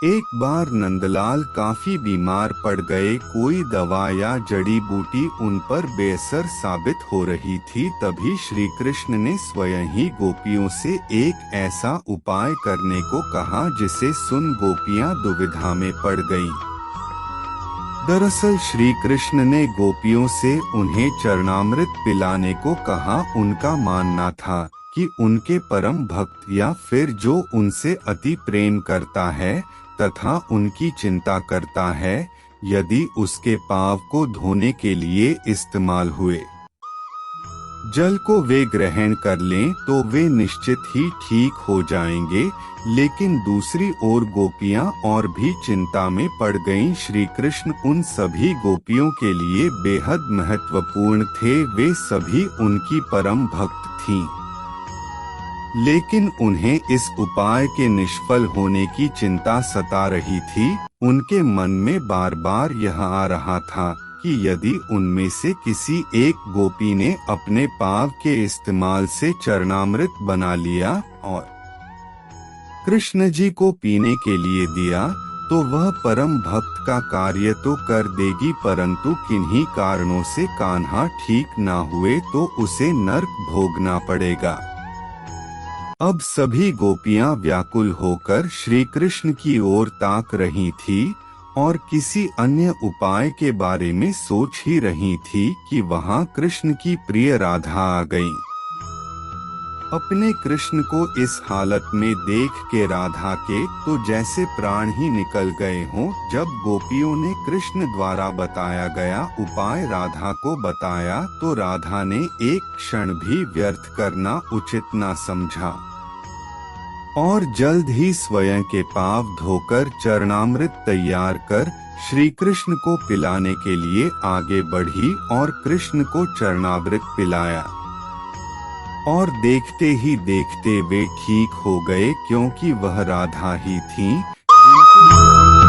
एक बार नंदलाल काफी बीमार पड़ गए। कोई दवा या जड़ी बूटी उन पर बेअसर साबित हो रही थी। तभी श्री कृष्ण ने स्वयं ही गोपियों से एक ऐसा उपाय करने को कहा जिसे सुन गोपियां दुविधा में पड़ गईं। दरअसल श्री कृष्ण ने गोपियों से उन्हें चरणामृत पिलाने को कहा। उनका मानना था कि उनके परम भक्त या फिर जो उनसे अति प्रेम करता है तथा उनकी चिंता करता है, यदि उसके पाव को धोने के लिए इस्तेमाल हुए जल को वे ग्रहण कर लें तो वे निश्चित ही ठीक हो जाएंगे। लेकिन दूसरी ओर गोपियां और भी चिंता में पड़ गईं। श्री कृष्ण उन सभी गोपियों के लिए बेहद महत्वपूर्ण थे। वे सभी उनकी परम भक्त थीं। लेकिन उन्हें इस उपाय के निष्फल होने की चिंता सता रही थी। उनके मन में बार बार यह आ रहा था कि यदि उनमें से किसी एक गोपी ने अपने पाव के इस्तेमाल से चरणामृत बना लिया और कृष्ण जी को पीने के लिए दिया तो वह परम भक्त का कार्य तो कर देगी, परंतु किन्हीं कारणों से कान्हा ठीक ना हुए तो उसे नरक भोगना पड़ेगा। अब सभी गोपियां व्याकुल होकर श्री कृष्ण की ओर ताक रही थी और किसी अन्य उपाय के बारे में सोच ही रही थी कि वहां कृष्ण की प्रिय राधा आ गईं। अपने कृष्ण को इस हालत में देख के राधा के तो जैसे प्राण ही निकल गए हों। जब गोपियों ने कृष्ण द्वारा बताया गया उपाय राधा को बताया तो राधा ने एक क्षण भी व्यर्थ करना उचित न समझा और जल्द ही स्वयं के पांव धोकर चरणामृत तैयार कर श्री कृष्ण को पिलाने के लिए आगे बढ़ी और कृष्ण को चरणामृत पिलाया। और देखते ही देखते वे ठीक हो गए, क्योंकि वह राधा ही थीं जिनकी